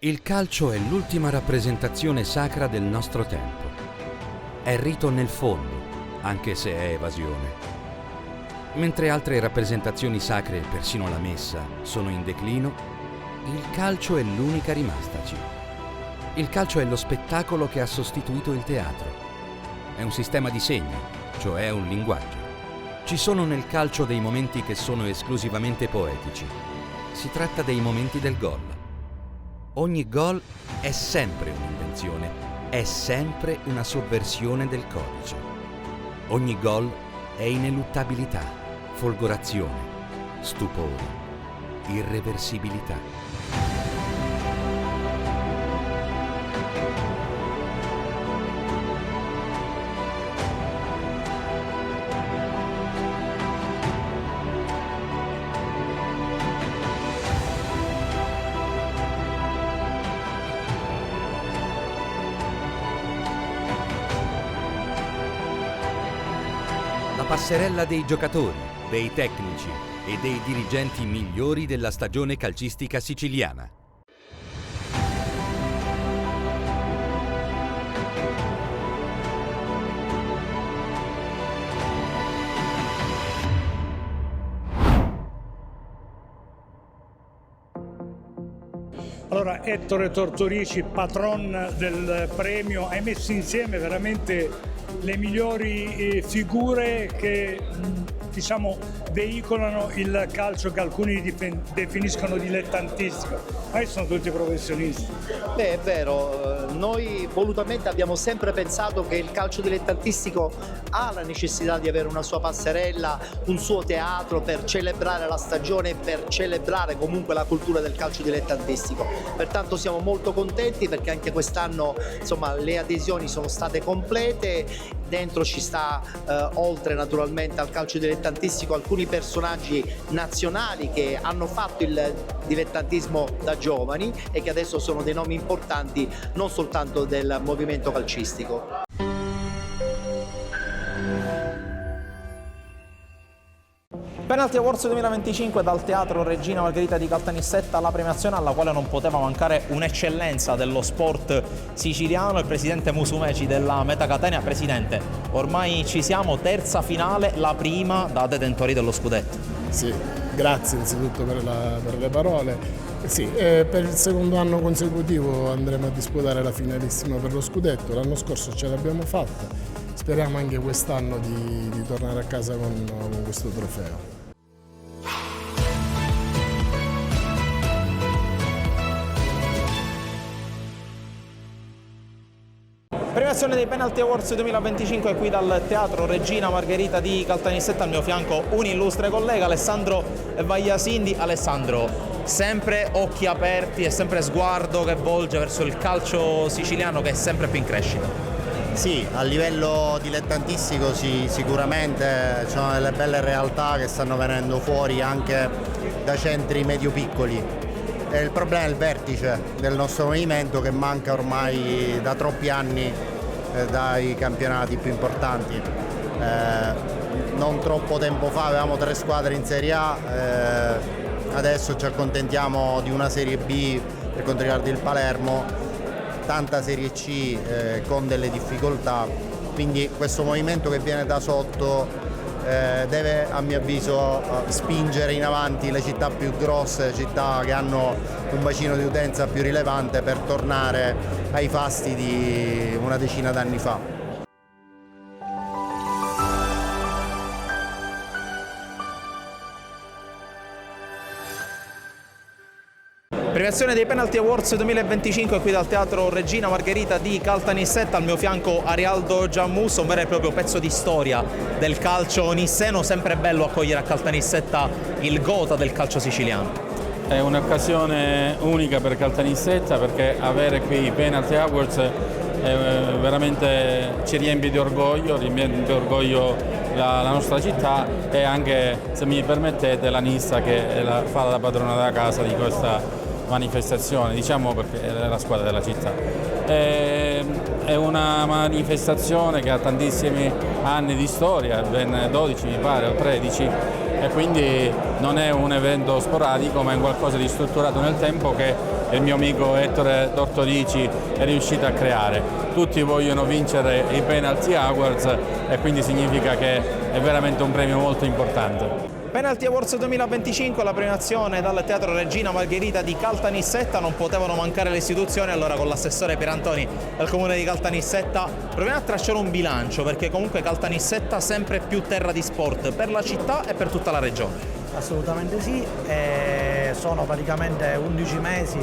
Il calcio è l'ultima rappresentazione sacra del nostro tempo. È rito nel fondo, anche se è evasione. Mentre altre rappresentazioni sacre, persino la messa, sono in declino, il calcio è l'unica rimastaci. Il calcio è lo spettacolo che ha sostituito il teatro. È un sistema di segni, cioè un linguaggio. Ci sono nel calcio dei momenti che sono esclusivamente poetici. Si tratta dei momenti del gol. Ogni gol è sempre un'invenzione, è sempre una sovversione del codice. Ogni gol è ineluttabilità, folgorazione, stupore, irreversibilità. La passerella dei giocatori, dei tecnici e dei dirigenti migliori della stagione calcistica siciliana. Allora, Ettore Tortorici, patron del premio, hai messo insieme veramente le migliori figure che veicolano il calcio che alcuni definiscono dilettantistico, ma sono tutti professionisti. Beh, è vero, noi volutamente abbiamo sempre pensato che il calcio dilettantistico ha la necessità di avere una sua passerella, un suo teatro per celebrare la stagione e per celebrare comunque la cultura del calcio dilettantistico. Pertanto siamo molto contenti perché anche quest'anno le adesioni sono state complete. Dentro ci sta, oltre naturalmente al calcio dilettantistico, alcuni personaggi nazionali che hanno fatto il dilettantismo da giovani e che adesso sono dei nomi importanti non soltanto del movimento calcistico. Penalty Awards 2025 dal Teatro Regina Margherita di Caltanissetta, la premiazione alla quale non poteva mancare un'eccellenza dello sport siciliano, il presidente Musumeci della Meta Catania. Presidente, ormai ci siamo, terza finale, la prima da detentori dello scudetto. Sì, grazie innanzitutto per le parole. Sì, per il secondo anno consecutivo andremo a disputare la finalissima per lo scudetto. L'anno scorso ce l'abbiamo fatta, speriamo anche quest'anno di tornare a casa con questo trofeo. Premiazione dei Penalty Awards 2025 qui dal Teatro Regina Margherita di Caltanissetta. Al mio fianco un illustre collega, Alessandro Vagliasindi. Alessandro, sempre occhi aperti e sempre sguardo che volge verso il calcio siciliano che è sempre più in crescita. Sì, a livello dilettantistico sicuramente ci sono delle belle realtà che stanno venendo fuori anche da centri medio-piccoli. E il problema è il vertice del nostro movimento che manca ormai da troppi anni dai campionati più importanti. Non troppo tempo fa avevamo 3 squadre in Serie A, adesso ci accontentiamo di una Serie B per quanto riguarda il Palermo, tanta Serie C con delle difficoltà, quindi questo movimento che viene da sotto deve a mio avviso spingere in avanti le città più grosse, città che hanno un bacino di utenza più rilevante per tornare ai fasti di una decina d'anni fa. Premiazione dei Penalty Awards 2025 qui dal Teatro Regina Margherita di Caltanissetta. Al mio fianco Arialdo Giammusso, un vero e proprio pezzo di storia del calcio nisseno. Sempre bello accogliere a Caltanissetta il gota del calcio siciliano. È un'occasione unica per Caltanissetta perché avere qui i Penalty Awards veramente ci riempie di orgoglio la nostra città e anche, se mi permettete, la Nissa che fa la padrona della casa di questa manifestazione, diciamo, perché è la squadra della città. È una manifestazione che ha tantissimi anni di storia, ben 12 mi pare o 13, e quindi non è un evento sporadico ma è qualcosa di strutturato nel tempo che il mio amico Ettore Tortorici è riuscito a creare. Tutti vogliono vincere i Penalty Awards e quindi significa che è veramente un premio molto importante. Penalty Awards 2025, la premiazione dal Teatro Regina Margherita di Caltanissetta, non potevano mancare le istituzioni, allora con l'assessore Pierantoni del comune di Caltanissetta proviamo a tracciare un bilancio, perché comunque Caltanissetta sempre più terra di sport per la città e per tutta la regione. Assolutamente sì, sono praticamente 11 mesi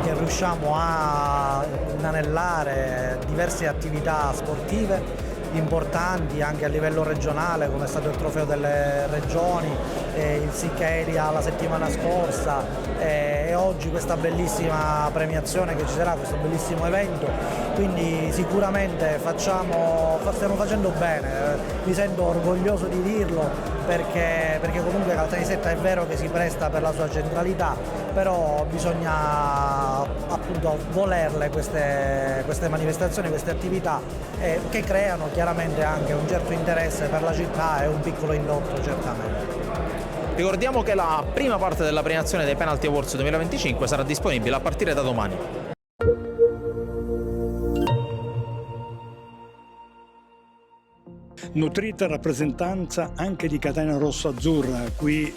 che riusciamo a inanellare diverse attività sportive importanti anche a livello regionale, come è stato il trofeo delle regioni, il Siccheria la settimana scorsa e oggi questa bellissima premiazione che ci sarà, questo bellissimo evento, quindi sicuramente stiamo facendo bene, mi sento orgoglioso di dirlo perché comunque Caltanissetta è vero che si presta per la sua centralità, però bisogna appunto volerle queste manifestazioni, queste attività che creano chiaramente anche un certo interesse per la città e un piccolo indotto certamente. Ricordiamo che la prima parte della premiazione dei Penalty Awards 2025 sarà disponibile a partire da domani. Nutrita rappresentanza anche di Catania Rosso Azzurra qui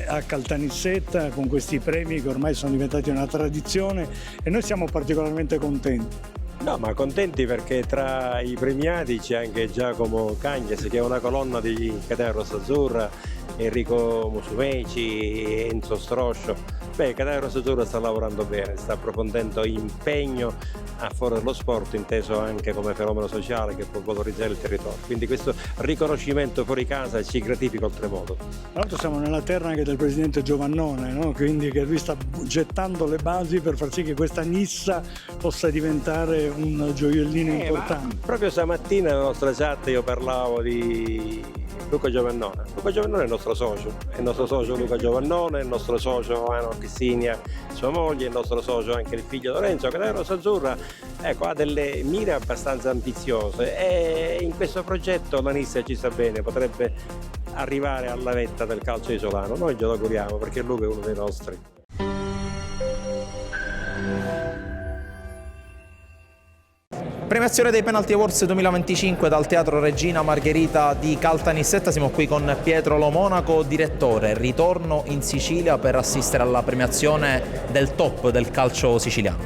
a Caltanissetta con questi premi che ormai sono diventati una tradizione e noi siamo particolarmente contenti. No, ma contenti perché tra i premiati c'è anche Giacomo Cagnes, che è una colonna di Catania Rosso Azzurra, Enrico Musumeci, Enzo Stroscio. Beh, Catania Rosso Azzurra sta lavorando bene, sta approfondendo impegno a favore dello sport, inteso anche come fenomeno sociale che può valorizzare il territorio. Quindi questo riconoscimento fuori casa ci gratifica oltremodo. Tra l'altro siamo nella terra anche del presidente Giovannone, no? Quindi che lui sta gettando le basi per far sì che questa Nissa possa diventare un gioiellino importante. Proprio stamattina nella nostra chat io parlavo di Luca Giovannone. Luca Giovannone è il nostro socio Luca Giovannone, è il nostro socio Ana Cristinia, sua moglie, il nostro socio anche il figlio Lorenzo. Catania Rosso Azzurra ha delle mire abbastanza ambiziose e in questo progetto la Nissa ci sta bene, potrebbe arrivare alla vetta del calcio isolano. Noi glielo auguriamo perché Luca è uno dei nostri. Premiazione dei Penalty Awards 2025 dal Teatro Regina Margherita di Caltanissetta. Siamo qui con Pietro Lo Monaco, direttore. Ritorno in Sicilia per assistere alla premiazione del top del calcio siciliano.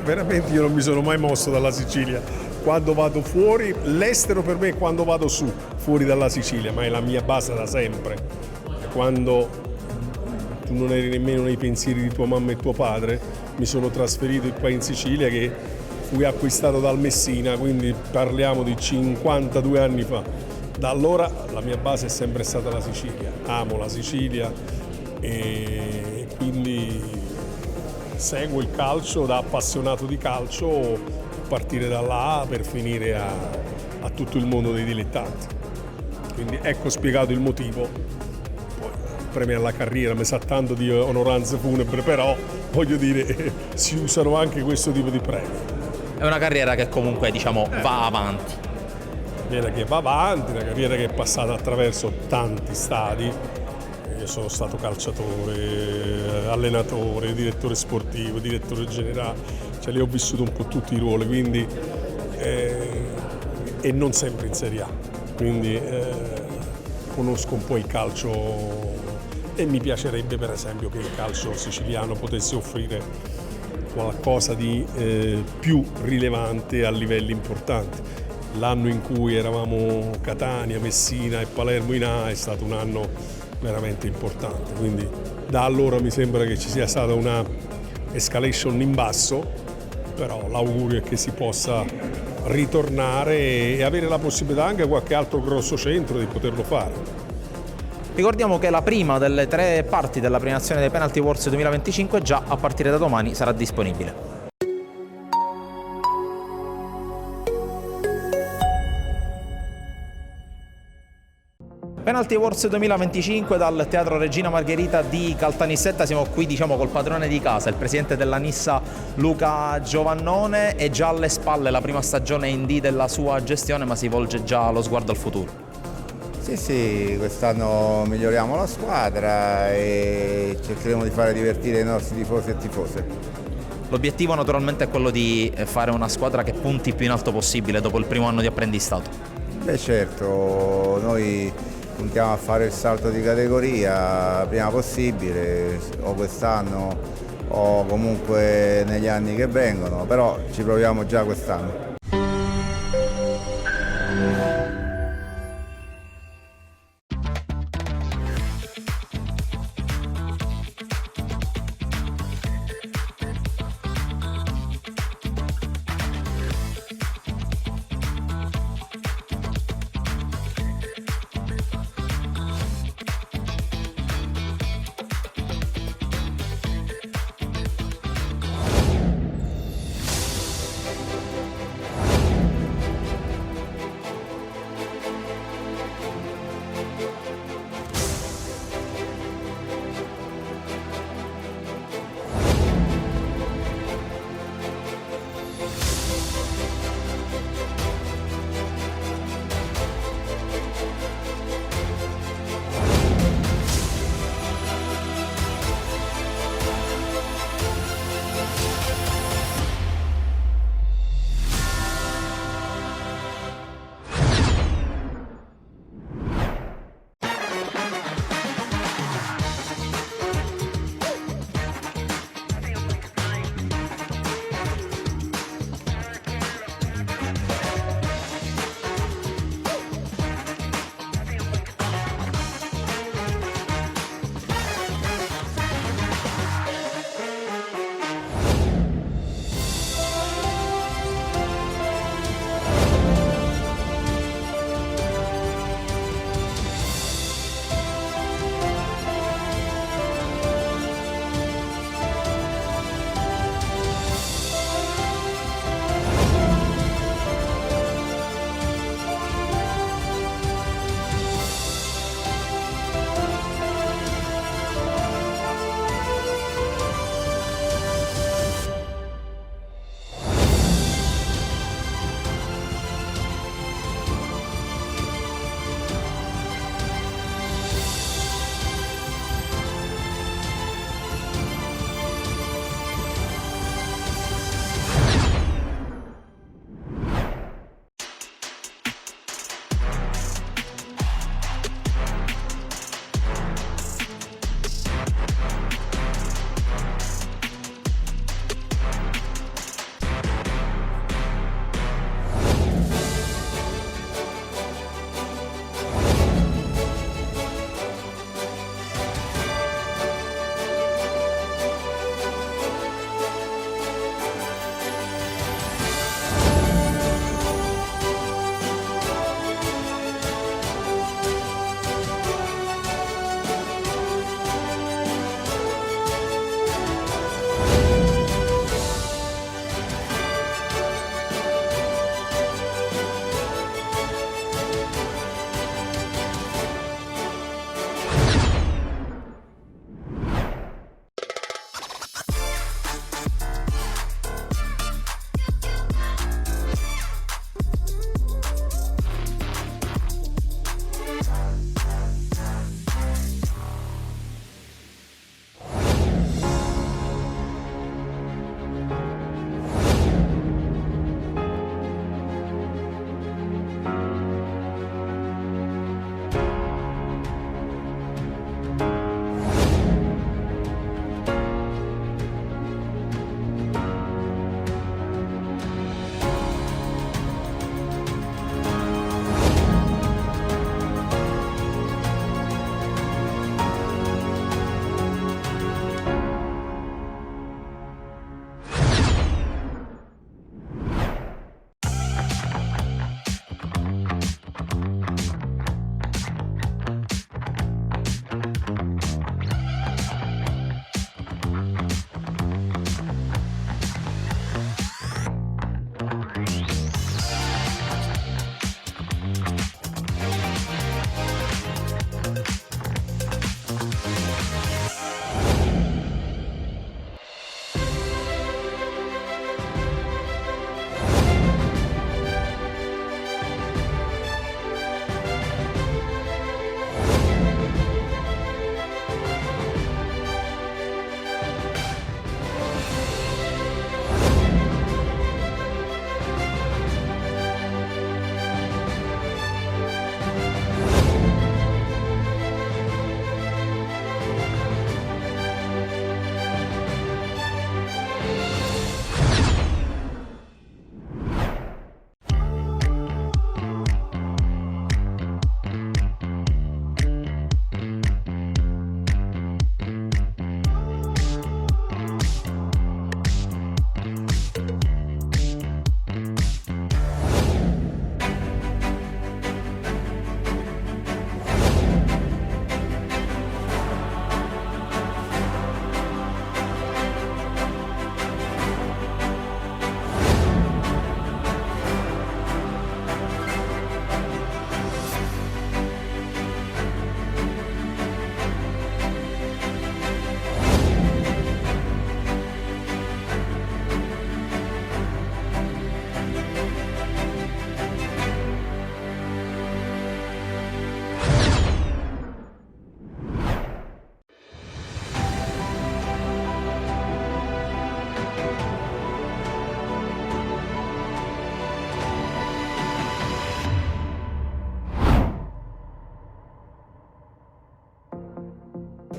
Veramente io non mi sono mai mosso dalla Sicilia. Quando vado fuori, l'estero per me è quando vado su, fuori dalla Sicilia, ma è la mia base da sempre. Quando tu non eri nemmeno nei pensieri di tua mamma e tuo padre, mi sono trasferito qua in Sicilia che fui acquistato dal Messina, quindi parliamo di 52 anni fa. Da allora la mia base è sempre stata la Sicilia, amo la Sicilia e quindi seguo il calcio da appassionato di calcio, a partire dalla A per finire a tutto il mondo dei dilettanti. Quindi ecco spiegato il motivo. Poi premi alla carriera, mi sa tanto di onoranze funebri, però voglio dire si usano anche questo tipo di premi. È una carriera che comunque va avanti. Una carriera che va avanti, una carriera che è passata attraverso tanti stadi. Io sono stato calciatore, allenatore, direttore sportivo, direttore generale, cioè li ho vissuto un po' tutti i ruoli, quindi e non sempre in Serie A. Quindi conosco un po' il calcio e mi piacerebbe per esempio che il calcio siciliano potesse offrire qualcosa di più rilevante a livelli importanti. L'anno in cui eravamo Catania, Messina e Palermo in A è stato un anno veramente importante, quindi da allora mi sembra che ci sia stata una escalation in basso, però l'augurio è che si possa ritornare e avere la possibilità anche qualche altro grosso centro di poterlo fare. Ricordiamo che la prima delle 3 parti della premiazione dei Penalty Awards 2025 già a partire da domani sarà disponibile. Penalty Awards 2025 dal Teatro Regina Margherita di Caltanissetta. Siamo qui col padrone di casa, il presidente della Nissa Luca Giovannone. È già alle spalle la prima stagione in D della sua gestione, ma si volge già lo sguardo al futuro. Sì, quest'anno miglioriamo la squadra e cercheremo di fare divertire i nostri tifosi e tifose. L'obiettivo naturalmente è quello di fare una squadra che punti più in alto possibile dopo il primo anno di apprendistato. Beh certo, noi puntiamo a fare il salto di categoria prima possibile, o quest'anno o comunque negli anni che vengono, però ci proviamo già quest'anno.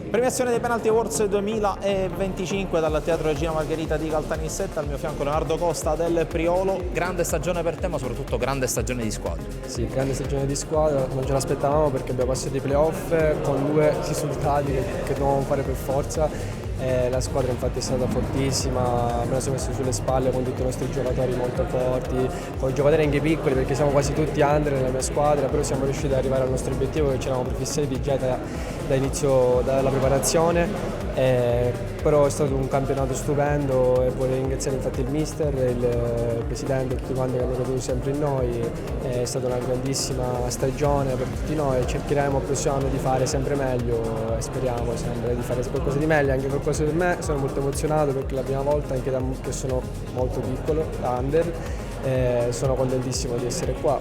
Premiazione dei Penalty Awards 2025 dal Teatro Regina Margherita di Caltanissetta, al mio fianco Leonardo Costa del Priolo. Grande stagione per te, ma soprattutto grande stagione di squadra. Sì, grande stagione di squadra, non ce l'aspettavamo perché abbiamo passato i playoff con 2 risultati che dovevamo fare per forza. La squadra infatti è stata fortissima, me la sono messo sulle spalle con tutti i nostri giocatori molto forti, con i giocatori anche piccoli perché siamo quasi tutti under nella mia squadra, però siamo riusciti ad arrivare al nostro obiettivo che ci eravamo prefissati già dalla preparazione. Però è stato un campionato stupendo e vorrei ringraziare infatti il mister, il presidente e tutti quanti che hanno creduto sempre in noi. È stata una grandissima stagione per tutti noi, cercheremo il prossimo anno di fare sempre meglio e speriamo sempre di fare qualcosa di meglio, anche qualcosa per me. Sono molto emozionato perché è la prima volta anche che sono molto piccolo, da under, sono contentissimo di essere qua,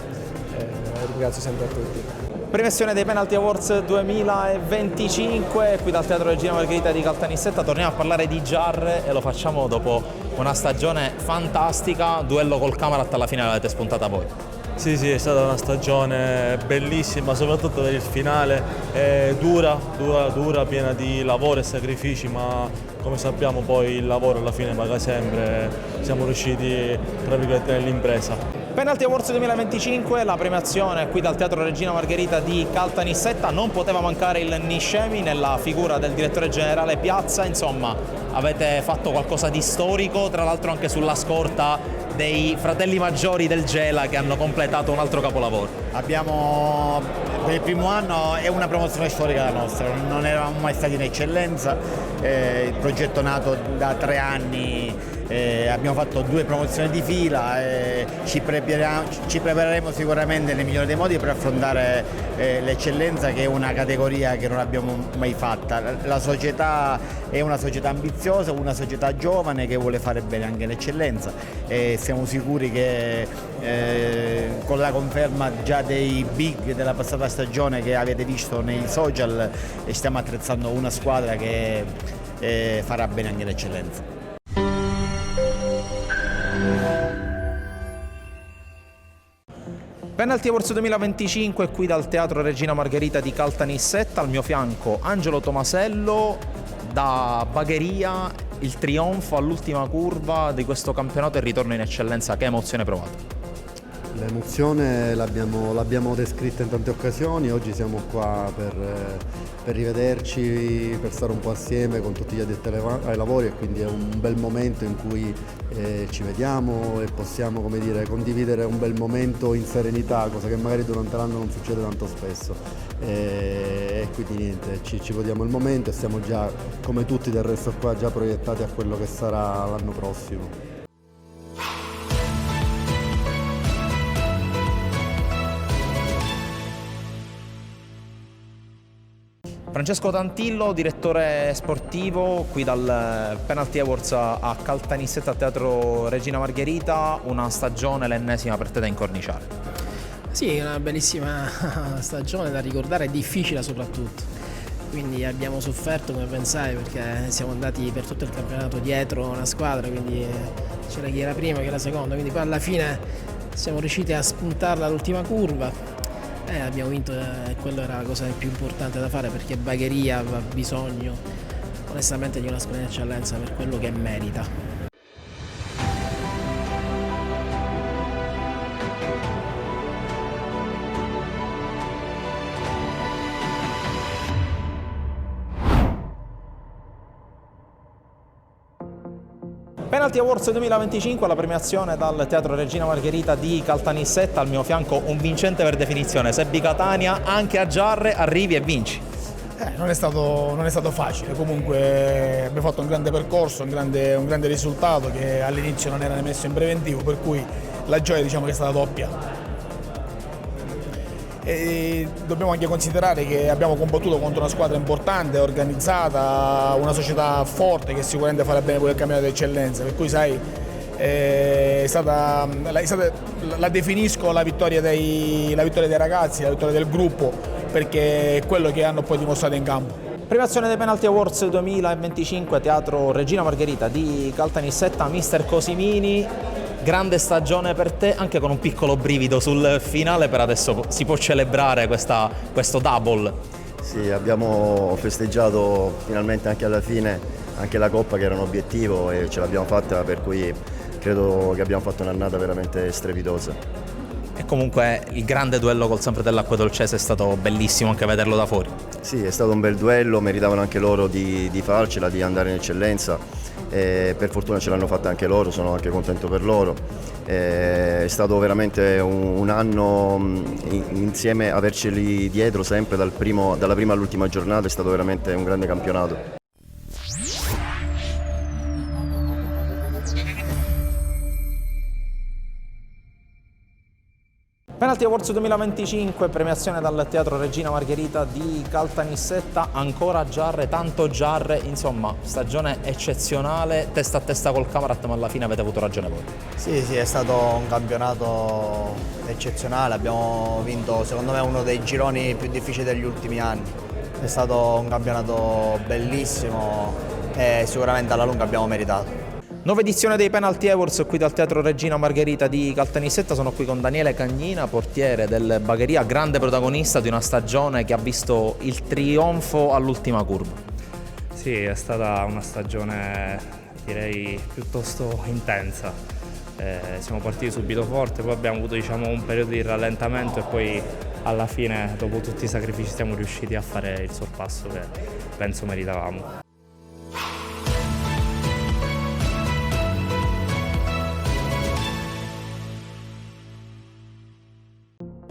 ringrazio sempre a tutti. Premiazione dei Penalty Awards 2025, qui dal Teatro Regina Margherita di Caltanissetta. Torniamo a parlare di Giarre e lo facciamo dopo una stagione fantastica, duello col Camarat, alla fine l'avete spuntata voi. Sì, è stata una stagione bellissima, soprattutto per il finale, dura, piena di lavoro e sacrifici, ma come sappiamo poi il lavoro alla fine paga sempre, siamo riusciti tra virgolette nell'impresa. Penalty Awards 2025, la premiazione qui dal Teatro Regina Margherita di Caltanissetta, non poteva mancare il Niscemi nella figura del direttore generale Piazza. Insomma, avete fatto qualcosa di storico, tra l'altro anche sulla scorta dei fratelli maggiori del Gela che hanno completato un altro capolavoro. Abbiamo, per il primo anno è una promozione storica la nostra, non eravamo mai stati in eccellenza, il progetto nato da 3 anni. Abbiamo fatto 2 promozioni di fila, ci prepareremo sicuramente nel migliore dei modi per affrontare l'eccellenza, che è una categoria che non abbiamo mai fatta. La società è una società ambiziosa, una società giovane che vuole fare bene anche l'eccellenza, e siamo sicuri che con la conferma già dei big della passata stagione che avete visto nei social, stiamo attrezzando una squadra che farà bene anche l'eccellenza. Penalty Awards 2025 qui dal Teatro Regina Margherita di Caltanissetta, al mio fianco Angelo Tomasello. Da Bagheria, il trionfo all'ultima curva di questo campionato e il ritorno in eccellenza, che emozione provate? L'emozione l'abbiamo descritta in tante occasioni, oggi siamo qua per rivederci, per stare un po' assieme con tutti gli addetti ai lavori, e quindi è un bel momento in cui ci vediamo e possiamo, come dire, condividere un bel momento in serenità, cosa che magari durante l'anno non succede tanto spesso. E quindi niente, ci godiamo il momento e siamo già, come tutti del resto qua, già proiettati a quello che sarà l'anno prossimo. Francesco Tantillo, direttore sportivo qui dal Penalty Awards a Caltanissetta, Teatro Regina Margherita. Una stagione, l'ennesima per te, da incorniciare. Sì, una bellissima stagione da ricordare e difficile soprattutto. Quindi abbiamo sofferto, come pensai, perché siamo andati per tutto il campionato dietro una squadra, quindi c'era chi era prima, chi era secondo, quindi poi alla fine siamo riusciti a spuntarla all'ultima curva. Abbiamo vinto, quello era la cosa più importante da fare, perché Bagheria aveva bisogno onestamente di una squadra di eccellenza per quello che merita. Penalty Awards 2025, la premiazione dal Teatro Regina Margherita di Caltanissetta, al mio fianco un vincente per definizione, Sebbi Catania. Anche a Giarre arrivi e vinci. Non è stato facile, comunque abbiamo fatto un grande percorso, un grande risultato che all'inizio non era messo in preventivo, per cui la gioia, diciamo, che è stata doppia. E dobbiamo anche considerare che abbiamo combattuto contro una squadra importante, organizzata, una società forte che sicuramente farà bene pure il campionato di eccellenza, per cui sai, la definisco la vittoria dei ragazzi, la vittoria del gruppo, perché è quello che hanno poi dimostrato in campo. Premiazione dei Penalty Awards 2025, Teatro Regina Margherita di Caltanissetta, mister Cosimini. Grande stagione per te, anche con un piccolo brivido sul finale, per adesso si può celebrare questo double. Sì, abbiamo festeggiato finalmente anche alla fine anche la Coppa, che era un obiettivo, e ce l'abbiamo fatta, per cui credo che abbiamo fatto un'annata veramente strepitosa. E comunque il grande duello col Sempre dell'Acquedolcese è stato bellissimo anche vederlo da fuori. Sì, è stato un bel duello, meritavano anche loro di farcela, di andare in eccellenza, e per fortuna ce l'hanno fatta anche loro, sono anche contento per loro. È stato veramente un anno insieme, averceli dietro sempre dalla prima all'ultima giornata, è stato veramente un grande campionato. Penalty Awards 2025, premiazione dal Teatro Regina Margherita di Caltanissetta, ancora Giarre, tanto Giarre, insomma stagione eccezionale, testa a testa col Camarat, ma alla fine avete avuto ragione voi. Sì, è stato un campionato eccezionale, abbiamo vinto secondo me uno dei gironi più difficili degli ultimi anni, è stato un campionato bellissimo e sicuramente alla lunga abbiamo meritato. Nuova edizione dei Penalty Awards qui dal Teatro Regina Margherita di Caltanissetta. Sono qui con Daniele Cagnina, portiere del Bagheria, grande protagonista di una stagione che ha visto il trionfo all'ultima curva. Sì, è stata una stagione direi piuttosto intensa. Siamo partiti subito forte, poi abbiamo avuto un periodo di rallentamento e poi alla fine, dopo tutti i sacrifici, siamo riusciti a fare il sorpasso che penso meritavamo.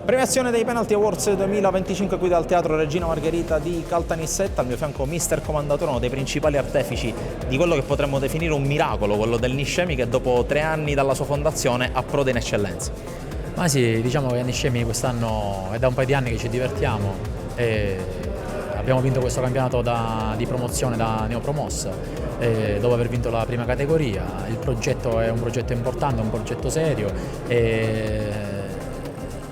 Premiazione dei Penalty Awards 2025 qui dal Teatro Regina Margherita di Caltanissetta. Al mio fianco mister Commendatore, uno dei principali artefici di quello che potremmo definire un miracolo, quello del Niscemi, che dopo 3 anni dalla sua fondazione approda in eccellenza. Ma sì, diciamo che Niscemi quest'anno è da un paio di anni che ci divertiamo e abbiamo vinto questo campionato di promozione da neopromossa dopo aver vinto la prima categoria. Il progetto è un progetto importante, un progetto serio e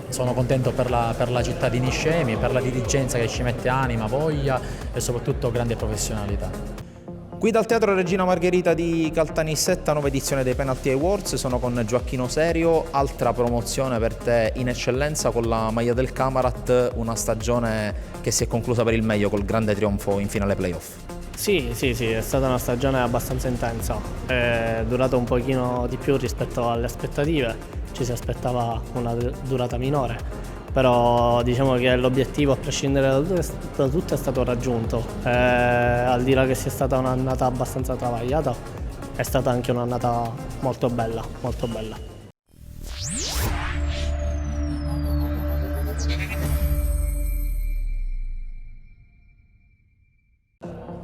sono contento per la città di Niscemi, per la dirigenza che ci mette anima, voglia e soprattutto grande professionalità. Qui dal Teatro Regina Margherita di Caltanissetta, nuova edizione dei Penalty Awards, sono con Gioacchino Serio, altra promozione per te in eccellenza con la maglia del Camarat, una stagione che si è conclusa per il meglio col grande trionfo in finale playoff. Sì, è stata una stagione abbastanza intensa, è durata un pochino di più rispetto alle aspettative, ci si aspettava una durata minore, però diciamo che l'obiettivo, a prescindere da tutto, è stato raggiunto. Al di là che sia stata un'annata abbastanza travagliata, è stata anche un'annata molto bella, molto bella.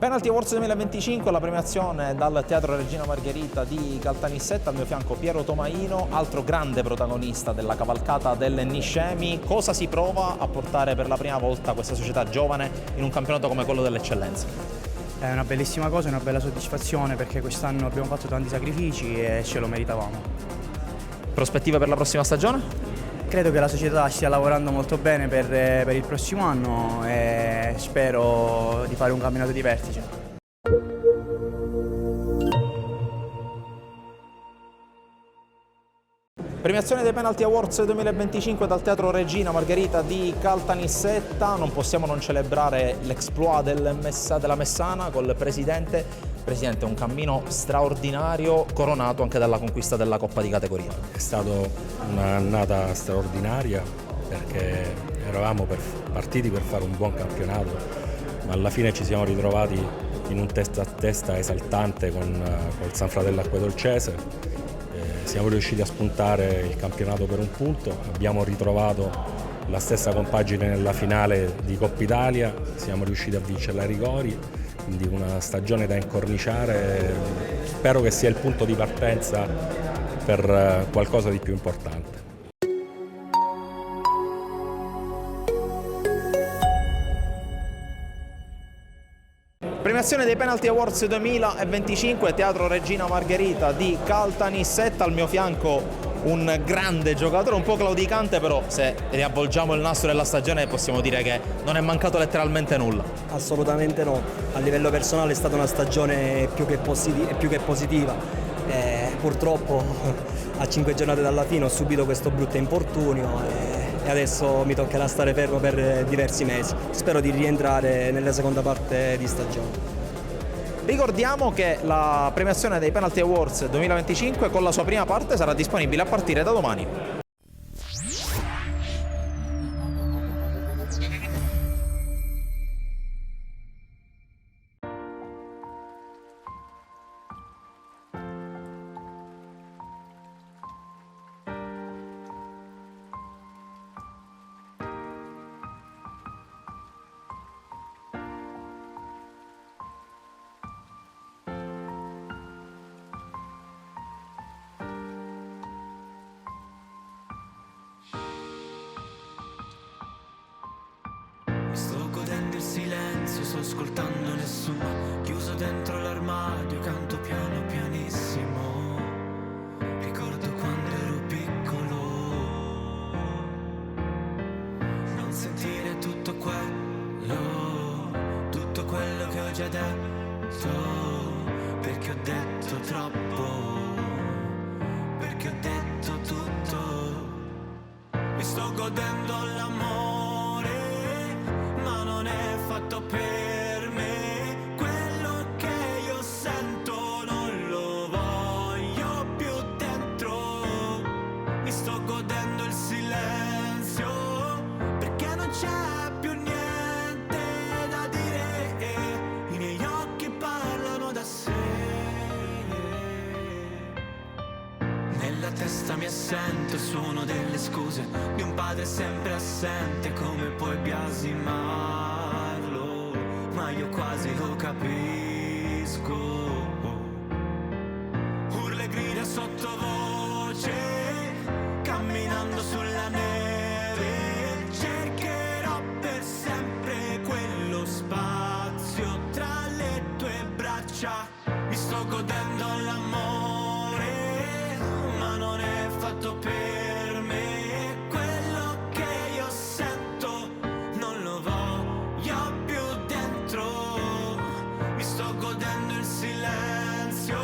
Penalty Awards 2025, la premiazione dal Teatro Regina Margherita di Caltanissetta. Al mio fianco Piero Tomaino, altro grande protagonista della cavalcata del Niscemi. Cosa si prova a portare per la prima volta questa società giovane in un campionato come quello dell'eccellenza? È una bellissima cosa, una bella soddisfazione, perché quest'anno abbiamo fatto tanti sacrifici e ce lo meritavamo. Prospettive per la prossima stagione? Credo che la società stia lavorando molto bene per il prossimo anno e spero di fare un campionato di vertice. Premiazione dei Penalty Awards 2025 dal Teatro Regina Margherita di Caltanissetta. Non possiamo non celebrare l'exploit della Messana col Presidente. Presidente, un cammino straordinario, coronato anche dalla conquista della Coppa di categoria. È stata un'annata straordinaria perché eravamo partiti per fare un buon campionato, ma alla fine ci siamo ritrovati in un testa a testa esaltante col San Fratello Acquedolcese. Siamo riusciti a spuntare il campionato per un punto, abbiamo ritrovato la stessa compagine nella finale di Coppa Italia, siamo riusciti a vincere ai rigori, quindi una stagione da incorniciare. Spero che sia il punto di partenza per qualcosa di più importante. Premiazione dei Penalty Awards 2025, Teatro Regina Margherita di Caltanissetta. Al mio fianco un grande giocatore, un po' claudicante, però se riavvolgiamo il nastro della stagione possiamo dire che non è mancato letteralmente nulla. Assolutamente no, a livello personale è stata una stagione più che positiva. Purtroppo a 5 giornate dalla fine ho subito questo brutto infortunio e adesso mi toccherà stare fermo per diversi mesi. Spero di rientrare nella seconda parte di stagione. Ricordiamo che la premiazione dei Penalty Awards 2025 con la sua prima parte sarà disponibile a partire da domani. Mi sto godendo il silenzio, sto ascoltando nessuno, chiuso dentro l'armadio, canto piano pianissimo. Ricordo quando ero piccolo, non sentire tutto quello che ho già detto, perché ho detto troppo, perché ho detto tutto. Mi sto godendo l'amore, ma non è fatto per me. Quello che io sento non lo voglio più dentro. Mi sto godendo il silenzio, perché non c'è più niente da dire. I miei occhi parlano da sé. Nella testa mi assente il suono delle scuse di un padre sempre assente. Come puoi biasimarlo? Ma io quasi lo capisco. Urla e grida sottovoce, camminando sulla neve. Cercherò per sempre quello spazio tra le tue braccia. Mi sto godendo l'amore, ma non è fatto per me. Quello che io sento non lo voglio più dentro. Mi sto godendo il silenzio,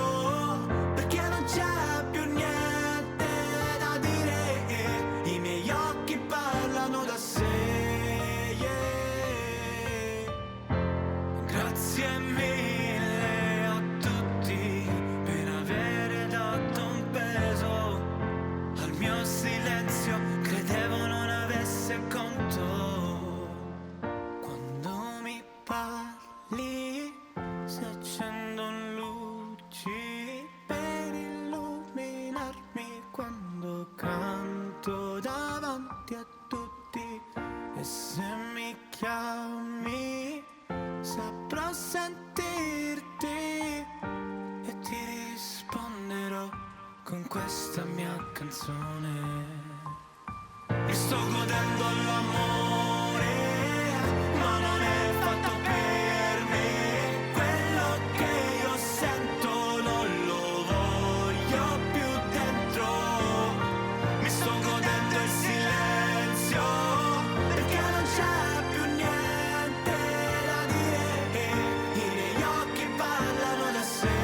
perché non c'è più niente da dire. I miei occhi parlano da sé. Grazie mille a tutti per avere dato un peso al mio silenzio. Credevo non avesse conto. Quando mi parli si accendono luci per illuminarmi. Quando canto davanti a tutti, e se mi chiami saprò sentirti e ti risponderò con questa mia canzone. Mi sto godendo l'amore, ma non è fatto per me. Quello che io sento non lo voglio più dentro. Mi sto godendo il silenzio, perché non c'è più niente da dire. I miei occhi parlano da sé.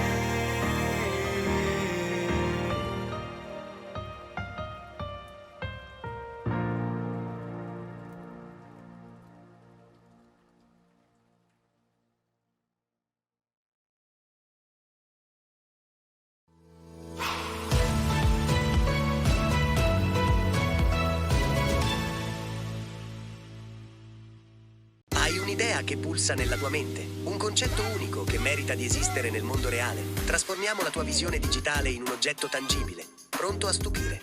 Hai un'idea che pulsa nella tua mente? Un concetto unico che merita di esistere nel mondo reale? Trasformiamo la tua visione digitale in un oggetto tangibile, pronto a stupire.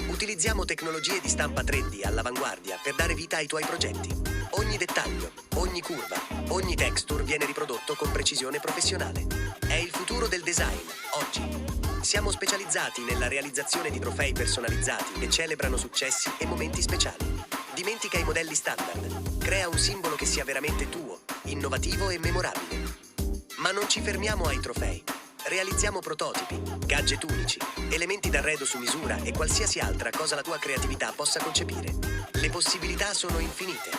Utilizziamo tecnologie di stampa 3D all'avanguardia per dare vita ai tuoi progetti. Ogni dettaglio, ogni curva, ogni texture viene riprodotto con precisione professionale. È il futuro del design, oggi. Siamo specializzati nella realizzazione di trofei personalizzati che celebrano successi e momenti speciali. Dimentica i modelli standard. Crea un simbolo che sia veramente tuo, innovativo e memorabile. Ma non ci fermiamo ai trofei. Realizziamo prototipi, gadget unici, elementi d'arredo su misura e qualsiasi altra cosa la tua creatività possa concepire. Le possibilità sono infinite.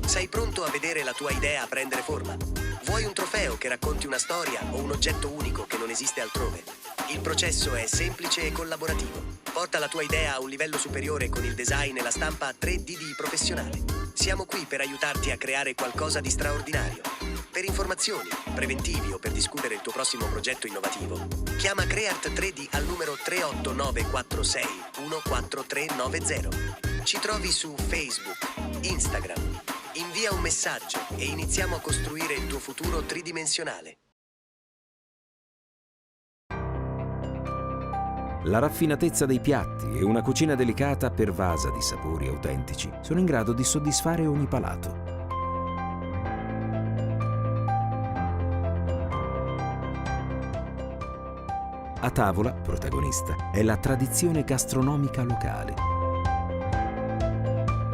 Sei pronto a vedere la tua idea prendere forma? Vuoi un trofeo che racconti una storia o un oggetto unico che non esiste altrove? Il processo è semplice e collaborativo. Porta la tua idea a un livello superiore con il design e la stampa 3D di Professionale. Siamo qui per aiutarti a creare qualcosa di straordinario. Per informazioni, preventivi o per discutere il tuo prossimo progetto innovativo, chiama Creart 3D al numero 38946 14390. Ci trovi su Facebook, Instagram. Invia un messaggio e iniziamo a costruire il tuo futuro tridimensionale. La raffinatezza dei piatti e una cucina delicata pervasa di sapori autentici sono in grado di soddisfare ogni palato. A tavola, protagonista, è la tradizione gastronomica locale.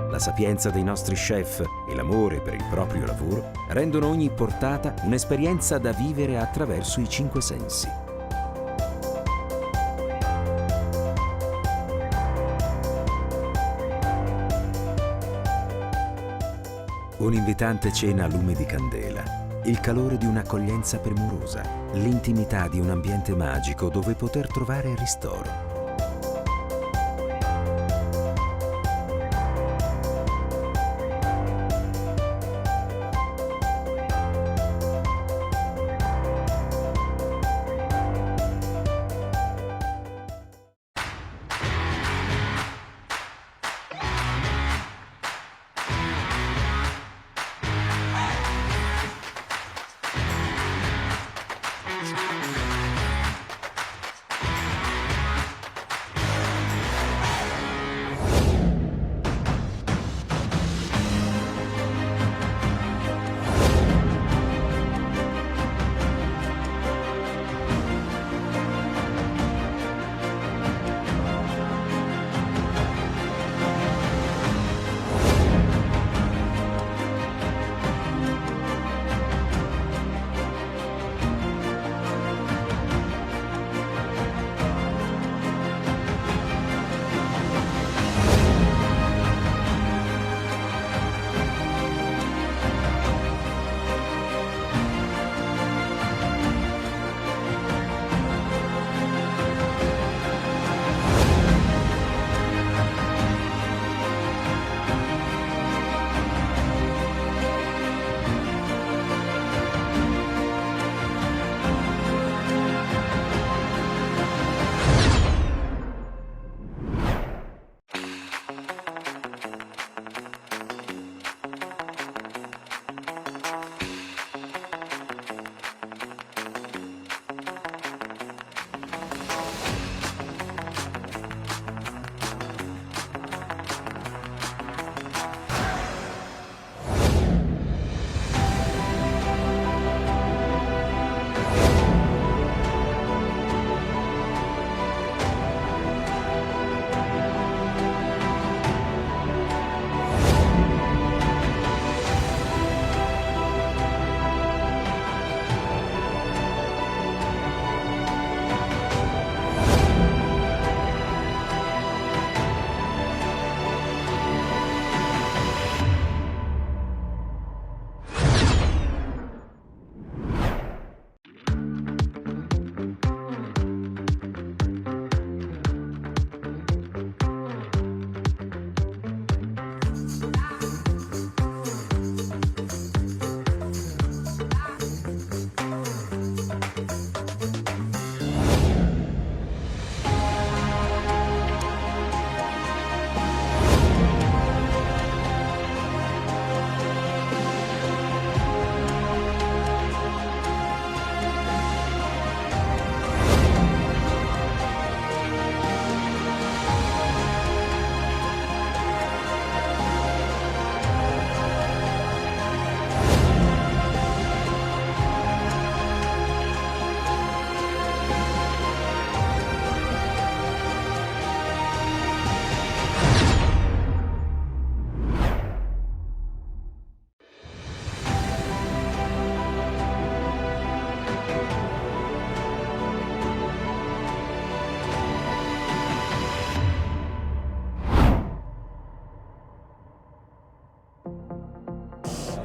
La sapienza dei nostri chef e l'amore per il proprio lavoro rendono ogni portata un'esperienza da vivere attraverso i 5 sensi. Un'invitante cena a lume di candela, il calore di un'accoglienza premurosa, l'intimità di un ambiente magico dove poter trovare ristoro.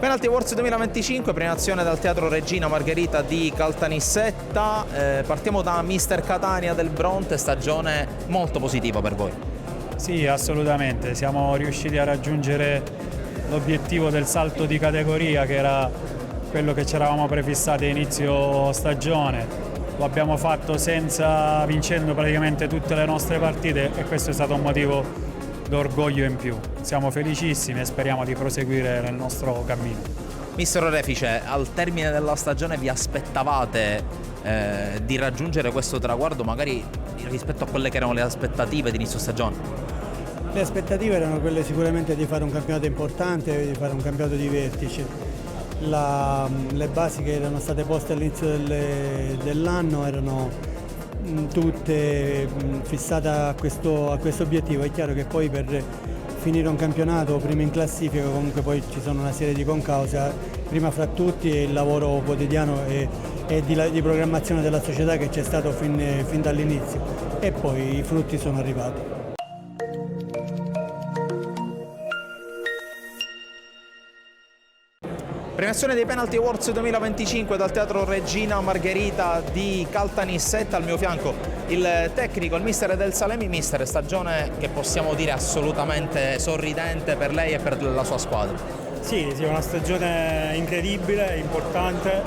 Penalty Awards 2025, premiazione dal Teatro Regina Margherita di Caltanissetta. Partiamo da Mister Catania del Bronte, stagione molto positiva per voi. Sì, assolutamente, siamo riusciti a raggiungere l'obiettivo del salto di categoria, che era quello che ci eravamo prefissati a inizio stagione. Lo abbiamo fatto vincendo praticamente tutte le nostre partite, e questo è stato un motivo d'orgoglio in più. Siamo felicissimi e speriamo di proseguire nel nostro cammino. Mister Orefice, al termine della stagione vi aspettavate di raggiungere questo traguardo, magari rispetto a quelle che erano le aspettative di inizio stagione? Le aspettative erano quelle sicuramente di fare un campionato importante, di fare un campionato di vertice. Le basi che erano state poste all'inizio dell'anno erano tutte fissate a questo obiettivo. È chiaro che poi per finire un campionato prima in classifica comunque poi ci sono una serie di concause, prima fra tutti il lavoro quotidiano e di programmazione della società che c'è stato fin dall'inizio, e poi i frutti sono arrivati. Premiazione dei Penalty Awards 2025 dal Teatro Regina Margherita di Caltanissetta. Al mio fianco il tecnico, il mister Del Salemi. Mister, stagione che possiamo dire assolutamente sorridente per lei e per la sua squadra. Sì, una stagione incredibile, importante.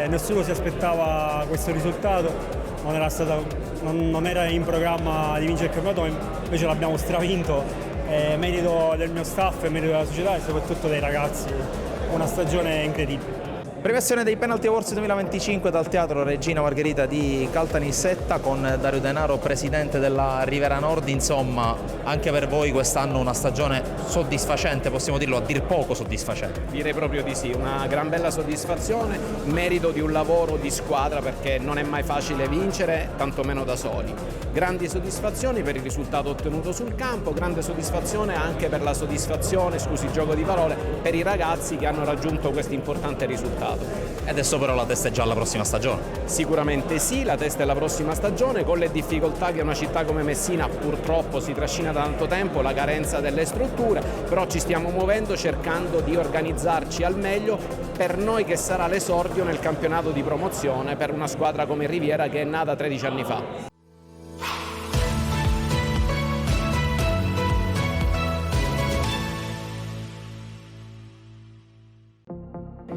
Nessuno si aspettava questo risultato, non era in programma di vincere il campionato, invece l'abbiamo stravinto. Merito del mio staff, merito della società e soprattutto dei ragazzi, una stagione incredibile. Premiazione dei Penalty Awards 2025 dal Teatro Regina Margherita di Caltanissetta, con Dario Denaro, presidente della Rivera Nord. Insomma, anche per voi quest'anno una stagione soddisfacente, possiamo dirlo, a dir poco soddisfacente. Direi proprio di sì, una gran bella soddisfazione, merito di un lavoro di squadra, perché non è mai facile vincere, tantomeno da soli. Grandi soddisfazioni per il risultato ottenuto sul campo, grande soddisfazione anche per la soddisfazione, scusi il gioco di parole, per i ragazzi che hanno raggiunto questo importante risultato. E adesso però la testa è già alla prossima stagione. Sicuramente sì, la testa è la prossima stagione, con le difficoltà che una città come Messina purtroppo si trascina da tanto tempo, la carenza delle strutture, però ci stiamo muovendo cercando di organizzarci al meglio per noi che sarà l'esordio nel campionato di promozione per una squadra come Riviera che è nata 13 anni fa.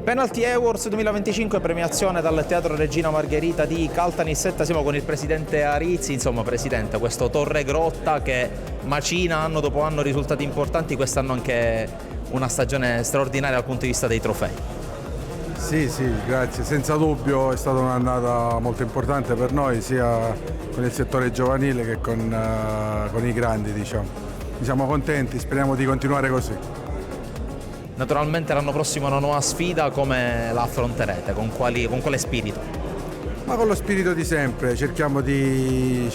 Penalty Awards 2025, premiazione dal Teatro Regina Margherita di Caltanissetta. Siamo con il presidente Arizzi. Insomma, presidente, questo Torre Grotta che macina anno dopo anno risultati importanti, quest'anno anche una stagione straordinaria dal punto di vista dei trofei. Sì, grazie. Senza dubbio è stata un'annata molto importante per noi, sia con il settore giovanile che con i grandi, diciamo. Siamo contenti, speriamo di continuare così. Naturalmente l'anno prossimo una nuova sfida, come la affronterete? Con quale spirito? Ma con lo spirito di sempre, cerchiamo di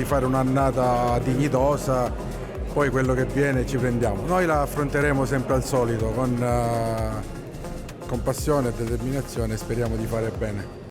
fare un'annata dignitosa, poi quello che viene ci prendiamo. Noi la affronteremo sempre al solito, con passione e determinazione, speriamo di fare bene.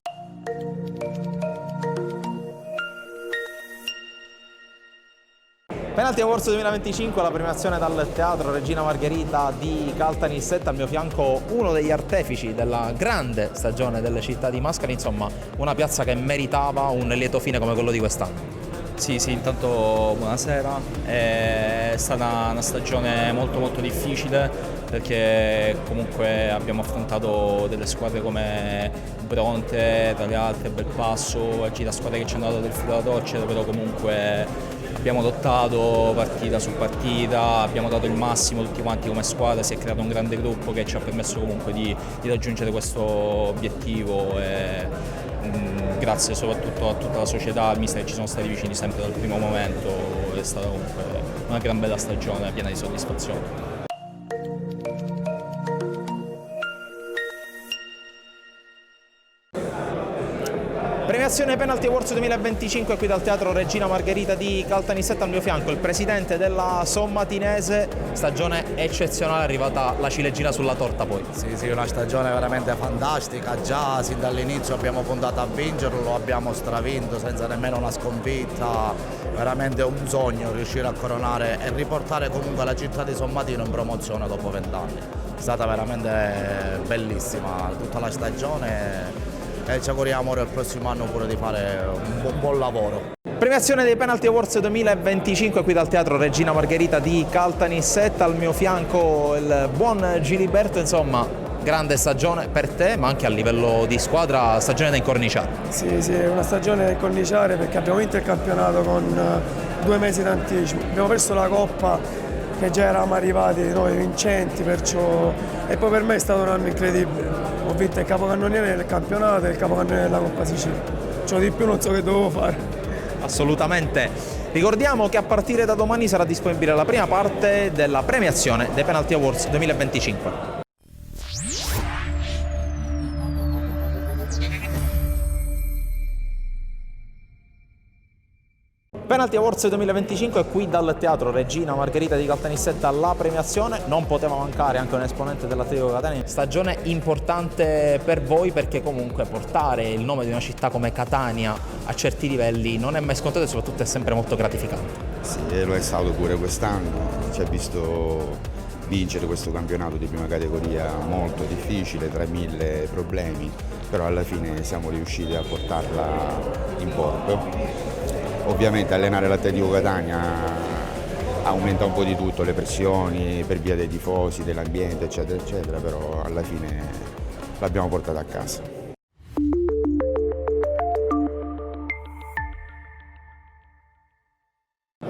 Penalty Awards 2025, la premiazione dal Teatro Regina Margherita di Caltanissetta. Al mio fianco uno degli artefici della grande stagione delle città di Mascali, insomma una piazza che meritava un lieto fine come quello di quest'anno. Sì, intanto buonasera. È stata una stagione molto difficile, perché comunque abbiamo affrontato delle squadre come Bronte, tra le altre Belpasso, Agita, squadre che ci hanno dato del filo da torcere, però comunque abbiamo lottato partita su partita, abbiamo dato il massimo tutti quanti come squadra, si è creato un grande gruppo che ci ha permesso comunque di raggiungere questo obiettivo, e grazie soprattutto a tutta la società, al mister che ci sono stati vicini sempre dal primo momento. È stata comunque una gran bella stagione piena di soddisfazione. Premiazione Penalty Awards 2025 qui dal Teatro Regina Margherita di Caltanissetta. Al mio fianco il presidente della Sommatinese, stagione eccezionale, arrivata la ciliegina sulla torta poi. Sì, una stagione veramente fantastica, già sin dall'inizio abbiamo puntato a vincerlo, lo abbiamo stravinto senza nemmeno una sconfitta, veramente un sogno riuscire a coronare e riportare comunque la città di Sommatino in promozione dopo 20 anni. stata veramente bellissima tutta la stagione e ci auguriamo il prossimo anno pure di fare un buon lavoro. Premiazione dei Penalty Awards 2025 qui dal Teatro Regina Margherita di Caltanissetta, al mio fianco il buon Giliberto. Insomma, grande stagione per te, ma anche a livello di squadra, stagione da incorniciare. Sì, è una stagione da incorniciare perché abbiamo vinto il campionato con 2 mesi d'anticipo, abbiamo perso la Coppa che già eravamo arrivati noi vincenti, perciò, e poi per me è stato un anno incredibile, ho vinto il capocannoniere del campionato e il capocannoniere della Coppa Sicilia, cioè di più non so che dovevo fare. Assolutamente. Ricordiamo che a partire da domani sarà disponibile la prima parte della premiazione dei Penalty Awards 2025. Penalty Awards 2025 qui dal Teatro Regina Margherita di Caltanissetta, la premiazione. Non poteva mancare anche un esponente dell'Atletico Catania. Stagione importante per voi perché comunque portare il nome di una città come Catania a certi livelli non è mai scontato e soprattutto è sempre molto gratificante. Sì, lo è stato pure quest'anno, ci ha visto vincere questo campionato di prima categoria molto difficile, tra 1000 problemi, però alla fine siamo riusciti a portarla in porto. Ovviamente allenare l'Atletico Catania aumenta un po' di tutto, le pressioni per via dei tifosi, dell'ambiente eccetera eccetera, però alla fine l'abbiamo portata a casa.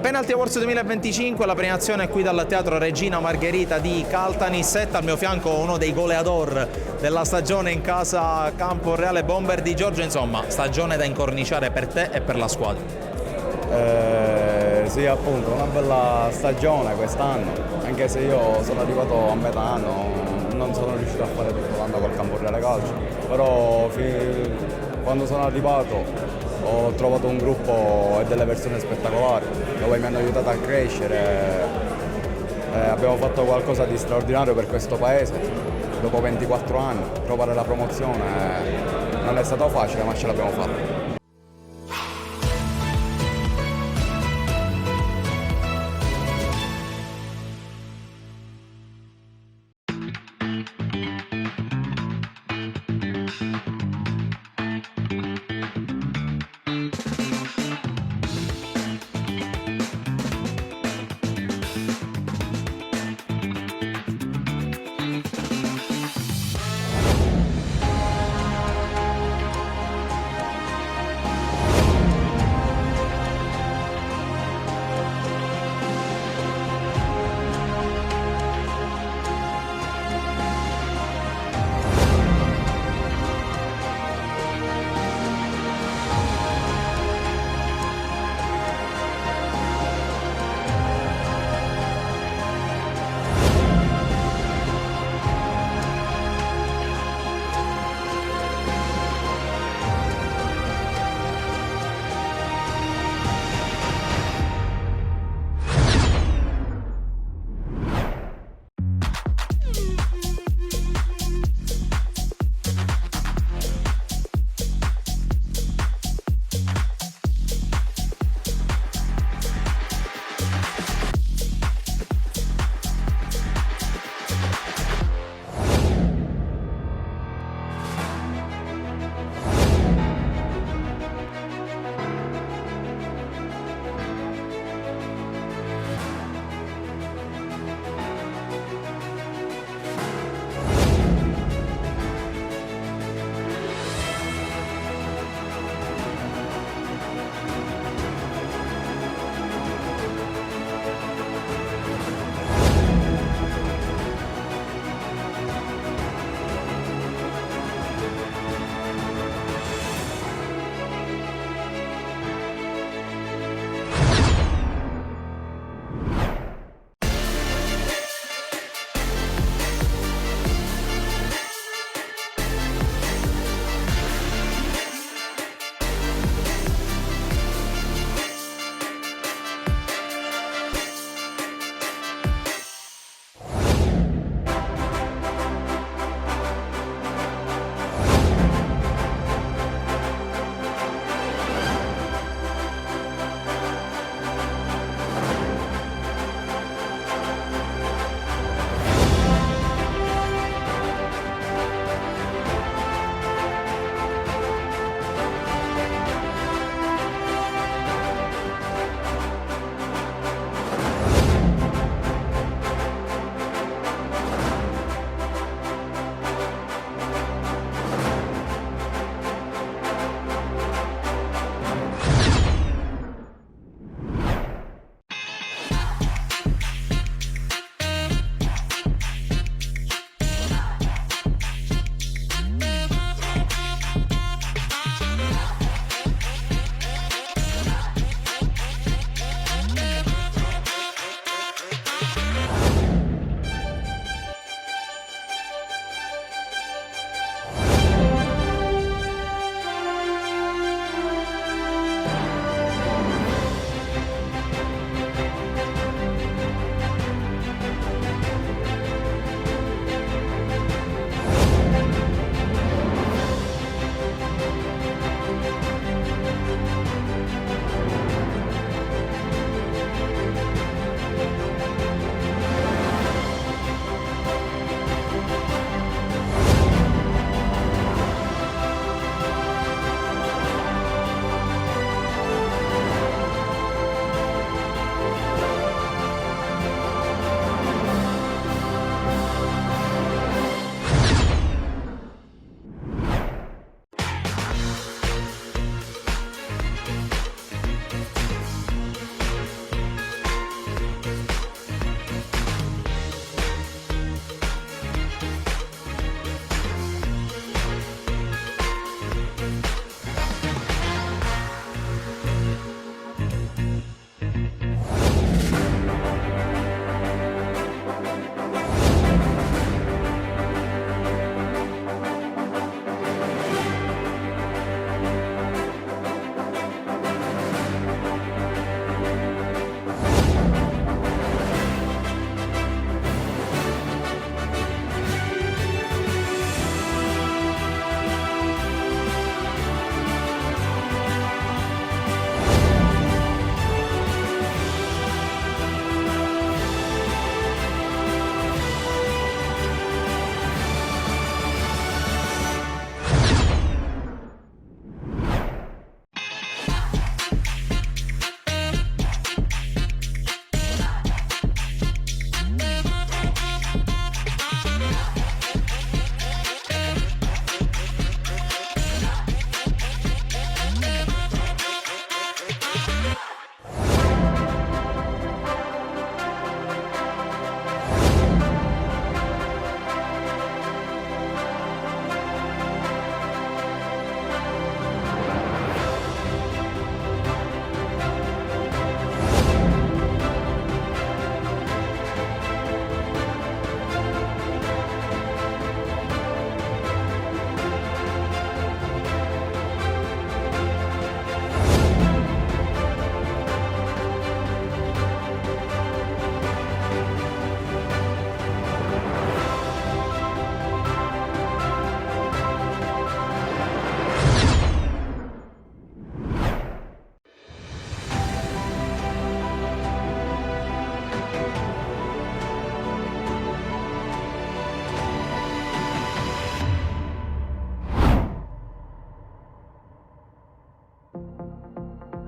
Penalty Awards 2025, la premiazione qui dal Teatro Regina Margherita di Caltanissetta, al mio fianco uno dei goleador della stagione in casa Campo Reale Bomber di Giorgio. Insomma, stagione da incorniciare per te e per la squadra. Sì, appunto, una bella stagione quest'anno, anche se io sono arrivato a metà anno, non sono riuscito a fare tutto l'anno col Campo Reale Calcio, però quando sono arrivato ho trovato un gruppo e delle persone spettacolari dove mi hanno aiutato a crescere, abbiamo fatto qualcosa di straordinario per questo paese. Dopo 24 anni trovare la promozione non è stato facile, ma ce l'abbiamo fatta.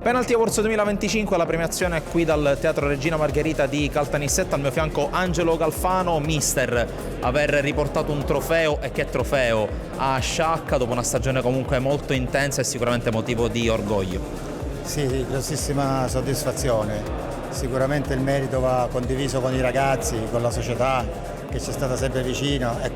Penalty Awards 2025, la premiazione qui dal Teatro Regina Margherita di Caltanissetta. Al mio fianco Angelo Galfano, mister, aver riportato un trofeo, e che trofeo, a Sciacca dopo una stagione comunque molto intensa e sicuramente motivo di orgoglio. Sì, grossissima soddisfazione. Sicuramente il merito va condiviso con i ragazzi, con la società che ci è stata sempre vicino e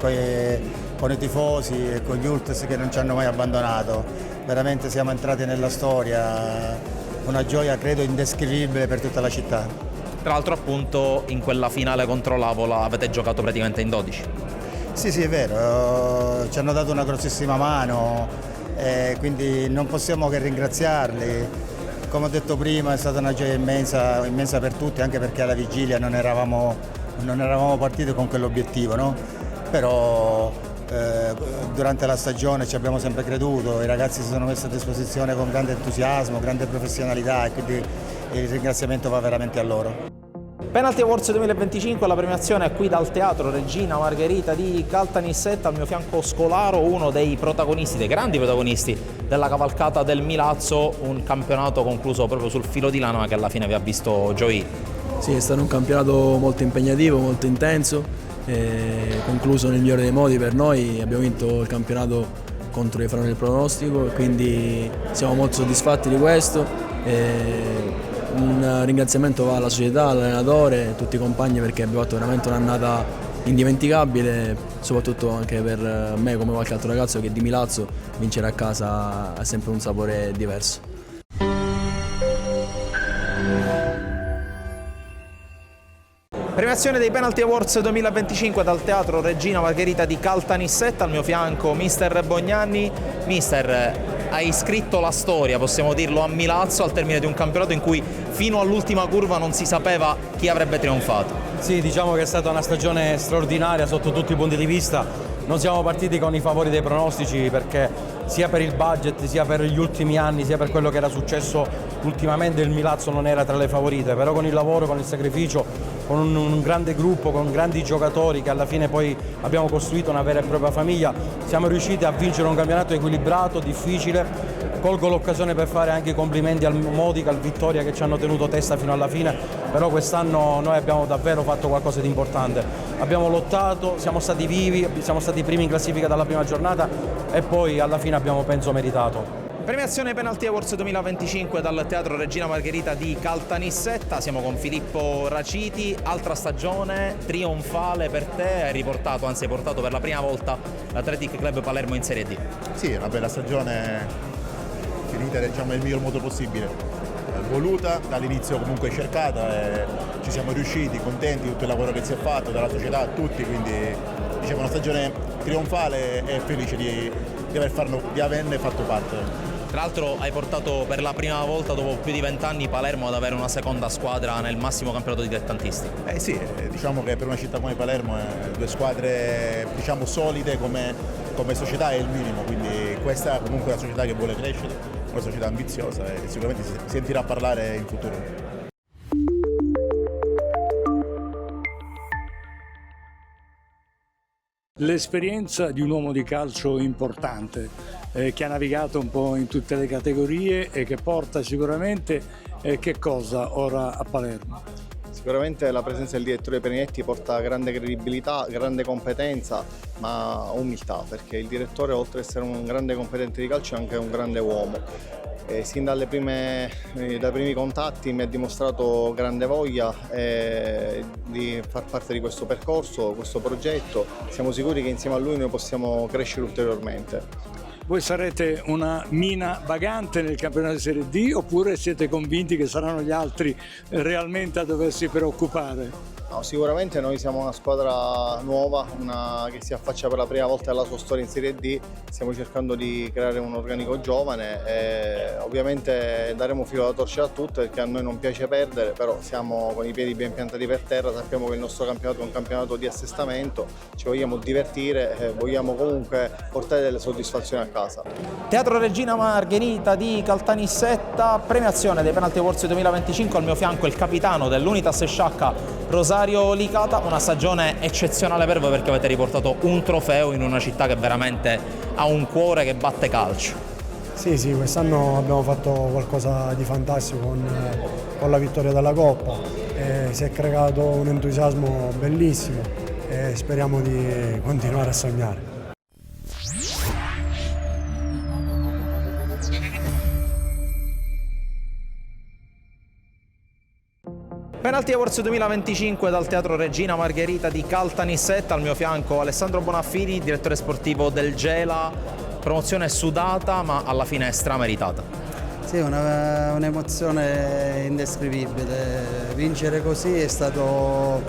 con i tifosi e con gli ultras che non ci hanno mai abbandonato. Veramente siamo entrati nella storia, una gioia credo indescrivibile per tutta la città. Tra l'altro appunto in quella finale contro l'Avola avete giocato praticamente in 12. Sì, è vero, ci hanno dato una grossissima mano, quindi non possiamo che ringraziarli. Come ho detto prima è stata una gioia immensa per tutti, anche perché alla vigilia non eravamo partiti con quell'obiettivo, no? Però durante la stagione ci abbiamo sempre creduto, i ragazzi si sono messi a disposizione con grande entusiasmo, grande professionalità e quindi il ringraziamento va veramente a loro. Penalty Awards 2025, la premiazione è qui dal Teatro Regina Margherita di Caltanissetta. Al mio fianco Scolaro, uno dei protagonisti, dei grandi protagonisti della cavalcata del Milazzo, un campionato concluso proprio sul filo di lana ma che alla fine vi ha visto gioire. Sì, è stato un campionato molto impegnativo, molto intenso, concluso nel migliore dei modi per noi. Abbiamo vinto il campionato contro i faroni del pronostico e quindi siamo molto soddisfatti di questo. Un ringraziamento va alla società, all'allenatore, a tutti i compagni perché abbiamo fatto veramente un'annata indimenticabile, soprattutto anche per me come qualche altro ragazzo che di Milazzo vincere a casa ha sempre un sapore diverso. Premiazione dei Penalty Awards 2025 dal Teatro Regina Margherita di Caltanissetta. Al mio fianco mister Bognanni. Mister, hai scritto la storia, possiamo dirlo, a Milazzo al termine di un campionato in cui fino all'ultima curva non si sapeva chi avrebbe trionfato. Sì, diciamo che è stata una stagione straordinaria sotto tutti i punti di vista. Non siamo partiti con i favori dei pronostici perché sia per il budget, sia per gli ultimi anni, sia per quello che era successo ultimamente il Milazzo non era tra le favorite, però con il lavoro, con il sacrificio, con un grande gruppo, con grandi giocatori che alla fine poi abbiamo costruito una vera e propria famiglia, siamo riusciti a vincere un campionato equilibrato, difficile. Colgo l'occasione per fare anche i complimenti al Modica, al Vittoria che ci hanno tenuto testa fino alla fine, però quest'anno noi abbiamo davvero fatto qualcosa di importante. Abbiamo lottato, siamo stati vivi, siamo stati primi in classifica dalla prima giornata e poi alla fine abbiamo penso meritato. Premiazione Penalty Awards 2025 dal Teatro Regina Margherita di Caltanissetta. Siamo con Filippo Raciti, altra stagione trionfale per te, hai riportato, anzi hai portato per la prima volta l'Athletic Club Palermo in Serie D. Sì, una bella stagione, finita diciamo nel miglior modo possibile, voluta, dall'inizio comunque cercata e ci siamo riusciti, contenti di tutto il lavoro che si è fatto dalla società a tutti, quindi diciamo una stagione trionfale e felice di averne fatto parte. Tra l'altro hai portato per la prima volta dopo più di 20 anni Palermo ad avere una seconda squadra nel massimo campionato dilettantisti. Sì, diciamo che per una città come Palermo due squadre diciamo solide come società è il minimo, quindi questa è comunque una società che vuole crescere, una società ambiziosa e sicuramente si sentirà parlare in futuro. L'esperienza di un uomo di calcio importante che ha navigato un po' in tutte le categorie e che porta sicuramente che cosa ora a Palermo? Sicuramente la presenza del direttore Perinetti porta grande credibilità, grande competenza, ma umiltà, perché il direttore oltre ad essere un grande competente di calcio è anche un grande uomo. Sin dai primi contatti mi ha dimostrato grande voglia di far parte di questo percorso, questo progetto. Siamo sicuri che insieme a lui noi possiamo crescere ulteriormente. Voi sarete una mina vagante nel campionato di Serie D oppure siete convinti che saranno gli altri realmente a doversi preoccupare? No, sicuramente noi siamo una squadra nuova, che si affaccia per la prima volta nella sua storia in Serie D, stiamo cercando di creare un organico giovane e ovviamente daremo filo alla torcida a tutti perché a noi non piace perdere, però siamo con i piedi ben piantati per terra, sappiamo che il nostro campionato è un campionato di assestamento, ci vogliamo divertire e vogliamo comunque portare delle soddisfazioni a casa. Teatro Regina Margherita di Caltanissetta, premiazione dei Penalty Awards 2025, al mio fianco il capitano dell'Unitas Sciacca Rosario Licata, una stagione eccezionale per voi perché avete riportato un trofeo in una città che veramente ha un cuore che batte calcio. Sì, quest'anno abbiamo fatto qualcosa di fantastico con la vittoria della Coppa, si è creato un entusiasmo bellissimo e speriamo di continuare a sognare. Penalty Awards 2025 dal Teatro Regina Margherita di Caltanissetta, al mio fianco Alessandro Bonaffini, direttore sportivo del Gela. Promozione sudata ma alla fine strameritata. Sì, un'emozione indescrivibile. Vincere così è stato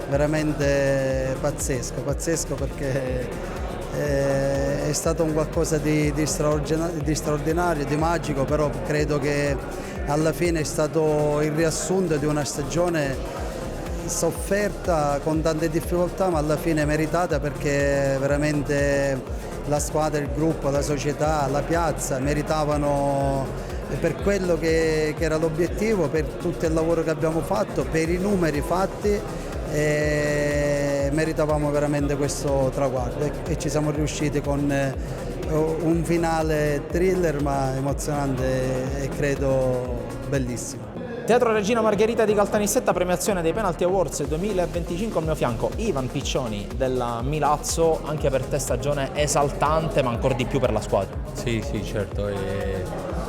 veramente pazzesco perché è stato un qualcosa di straordinario, di magico, però credo che alla fine è stato il riassunto di una stagione sofferta con tante difficoltà, ma alla fine meritata, perché veramente la squadra, il gruppo, la società, la piazza meritavano, per quello che era l'obiettivo, per tutto il lavoro che abbiamo fatto, per i numeri fatti, meritavamo veramente questo traguardo e ci siamo riusciti con un finale thriller ma emozionante e credo bellissimo. Teatro Regina Margherita di Caltanissetta, premiazione dei Penalty Awards 2025, al mio fianco Ivan Piccioni della Milazzo. Anche per te stagione esaltante, ma ancora di più per la squadra. Sì, certo.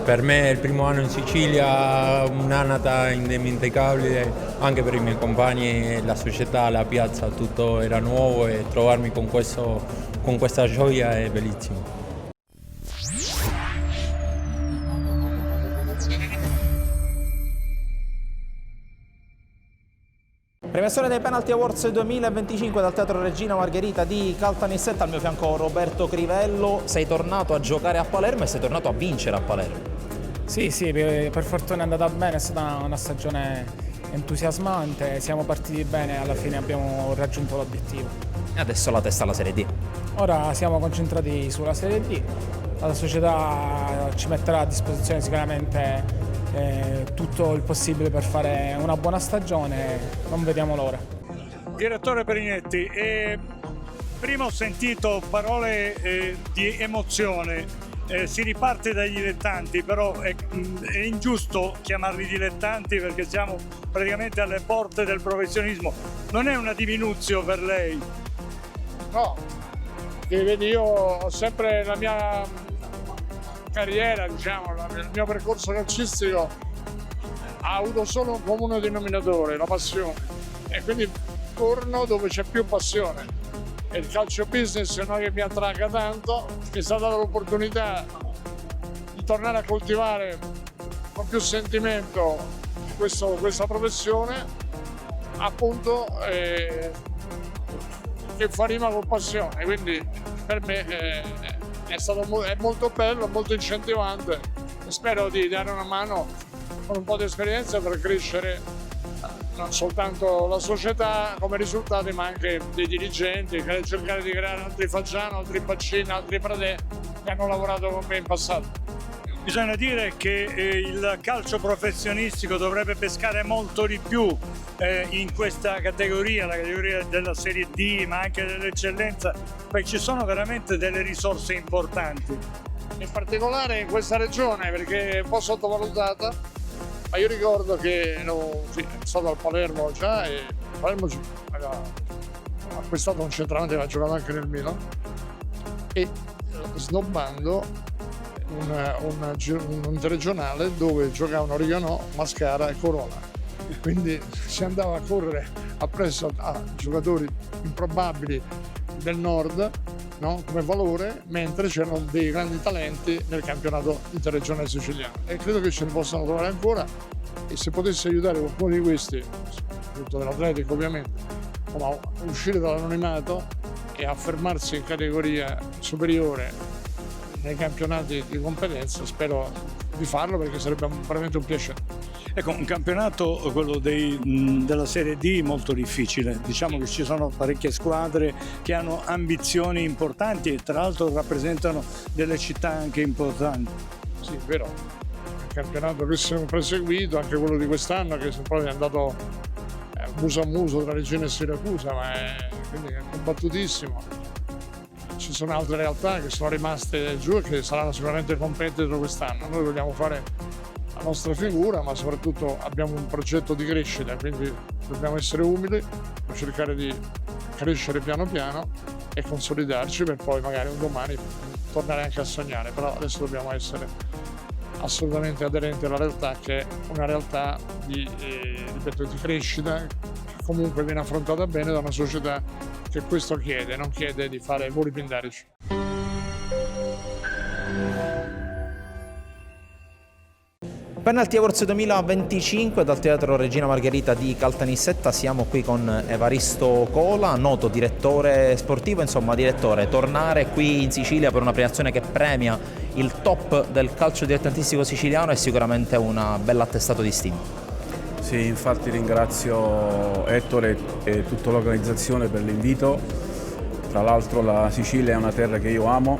Per me è il primo anno in Sicilia, un'annata indimenticabile, anche per i miei compagni, la società, la piazza, tutto era nuovo e trovarmi con questa gioia è bellissimo. Premiazione dei Penalty Awards 2025 dal Teatro Regina Margherita di Caltanissetta, al mio fianco Roberto Crivello. Sei tornato a giocare a Palermo e sei tornato a vincere a Palermo. Sì, per fortuna è andata bene, è stata una stagione entusiasmante, siamo partiti bene, alla fine abbiamo raggiunto l'obiettivo. E adesso la testa alla Serie D. Ora siamo concentrati sulla Serie D, la società ci metterà a disposizione sicuramente tutto il possibile per fare una buona stagione, non vediamo l'ora. Direttore Perinetti, prima ho sentito parole di emozione, si riparte dai dilettanti, però è ingiusto chiamarli dilettanti perché siamo praticamente alle porte del professionismo. Non è una diminuzione per lei? No, che vedi, io ho sempre la mia carriera, diciamo, il mio percorso calcistico ha avuto solo un comune denominatore, la passione, e quindi torno dove c'è più passione. E il calcio business non è che mi attragga tanto, mi è stata data l'opportunità di tornare a coltivare con più sentimento questa professione, appunto, che fa rima con passione, quindi per me è molto bello, molto incentivante e spero di dare una mano con un po' di esperienza per crescere non soltanto la società come risultati, ma anche dei dirigenti, cercare di creare altri Faggiano, altri Baccini, altri Pradè che hanno lavorato con me in passato. Bisogna dire che il calcio professionistico dovrebbe pescare molto di più in questa categoria, la categoria della Serie D, ma anche dell'eccellenza, perché ci sono veramente delle risorse importanti. In particolare in questa regione, perché è un po' sottovalutata, ma io ricordo che ero stato al Palermo già e Palermo aveva acquistato un centravanti che ha giocato anche nel Milan e snobbando un interregionale dove giocavano Riganò, Mascara e Corona. Quindi si andava a correre appresso a giocatori improbabili del nord, no? Come valore, mentre c'erano dei grandi talenti nel campionato interregionale siciliano e credo che ce ne possano trovare ancora, e se potessi aiutare qualcuno di questi, soprattutto dell'Atletico ovviamente, a uscire dall'anonimato e affermarsi in categoria superiore nei campionati di competenza, spero di farlo perché sarebbe veramente un piacere. Ecco, un campionato, quello della Serie D, molto difficile. Diciamo che ci sono parecchie squadre che hanno ambizioni importanti e tra l'altro rappresentano delle città anche importanti. Sì, vero. Il campionato che si è proseguito, anche quello di quest'anno, che è andato muso a muso tra Regina e Siracusa, quindi è combattutissimo. ci sono altre realtà che sono rimaste giù e che saranno sicuramente competitor quest'anno. Noi vogliamo fare la nostra figura, ma soprattutto abbiamo un progetto di crescita, quindi dobbiamo essere umili, cercare di crescere piano piano e consolidarci per poi magari un domani tornare anche a sognare, però adesso dobbiamo essere assolutamente aderenti alla realtà, che è una realtà di crescita, che comunque viene affrontata bene da una società che questo chiede, non chiede di fare voli pindarici. Penalty Awards 2025 dal Teatro Regina Margherita di Caltanissetta. Siamo qui con Evaristo Cola, noto direttore sportivo. Insomma, direttore, tornare qui in Sicilia per una premiazione che premia il top del calcio dilettantistico siciliano è sicuramente un bel attestato di stima. Sì, infatti ringrazio Ettore e tutta l'organizzazione per l'invito. Tra l'altro la Sicilia è una terra che io amo,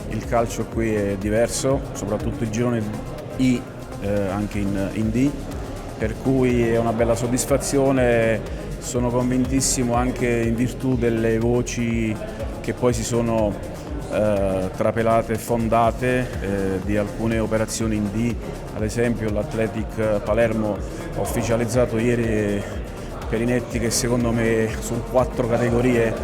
il calcio qui è diverso, soprattutto il girone I anche in D, per cui è una bella soddisfazione. Sono convintissimo anche in virtù delle voci che poi si sono trapelate e fondate di alcune operazioni in D, ad esempio l'Athletic Palermo ha ufficializzato ieri Perinetti, che secondo me su 4 categorie,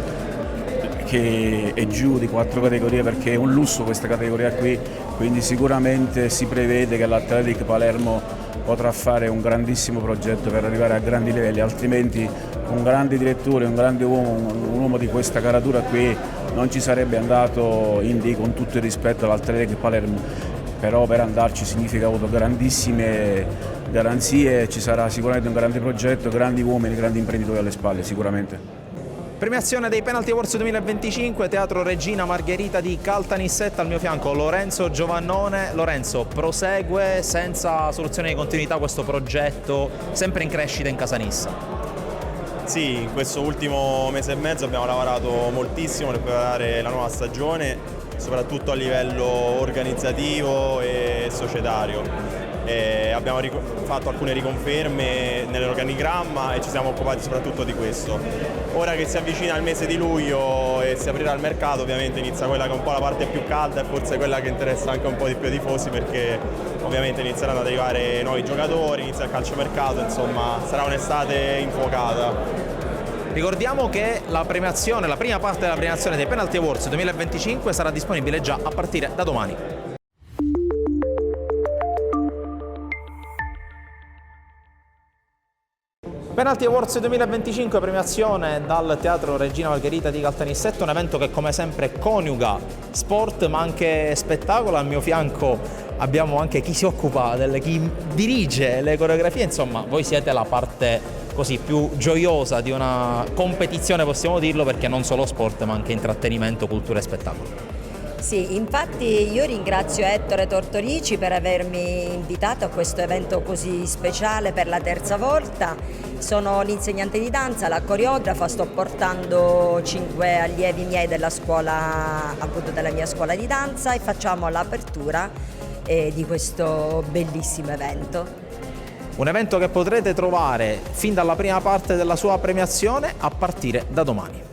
che è giù di 4 categorie perché è un lusso questa categoria qui, quindi sicuramente si prevede che l'Athletic Palermo potrà fare un grandissimo progetto per arrivare a grandi livelli, altrimenti un grande direttore, un grande uomo, un uomo di questa caratura qui non ci sarebbe andato in D, con tutto il rispetto all'Athletic Palermo, però per andarci significa avuto grandissime garanzie, ci sarà sicuramente un grande progetto, grandi uomini, grandi imprenditori alle spalle sicuramente. Premiazione dei Penalty Awards 2025, Teatro Regina Margherita di Caltanissetta. Al mio fianco Lorenzo Giovannone. Lorenzo, prosegue senza soluzione di continuità questo progetto, sempre in crescita in Casanissa? Sì, in questo ultimo mese e mezzo abbiamo lavorato moltissimo per preparare la nuova stagione, soprattutto a livello organizzativo e societario. Abbiamo fatto alcune riconferme nell'organigramma e ci siamo occupati soprattutto di questo. Ora che si avvicina il mese di luglio e si aprirà il mercato, ovviamente inizia quella che è un po' la parte più calda e forse quella che interessa anche un po' di più ai tifosi, perché ovviamente inizieranno ad arrivare nuovi giocatori, inizia il calciomercato, insomma sarà un'estate infuocata. Ricordiamo che la premiazione, la prima parte della premiazione dei Penalty Awards 2025 sarà disponibile già a partire da domani. Penalty Awards 2025, premiazione dal Teatro Regina Margherita di Caltanissetta, un evento che come sempre coniuga sport ma anche spettacolo. Al mio fianco abbiamo anche chi si occupa, chi dirige le coreografie, insomma voi siete la parte così più gioiosa di una competizione, possiamo dirlo, perché non solo sport ma anche intrattenimento, cultura e spettacolo. Sì, infatti io ringrazio Ettore Tortorici per avermi invitato a questo evento così speciale per la terza volta. Sono l'insegnante di danza, la coreografa, sto portando 5 allievi miei della scuola, appunto della mia scuola di danza, e facciamo l'apertura di questo bellissimo evento. Un evento che potrete trovare fin dalla prima parte della sua premiazione a partire da domani.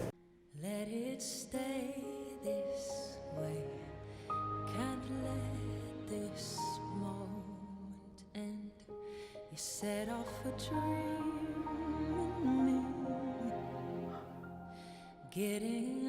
Set off a dream in me, getting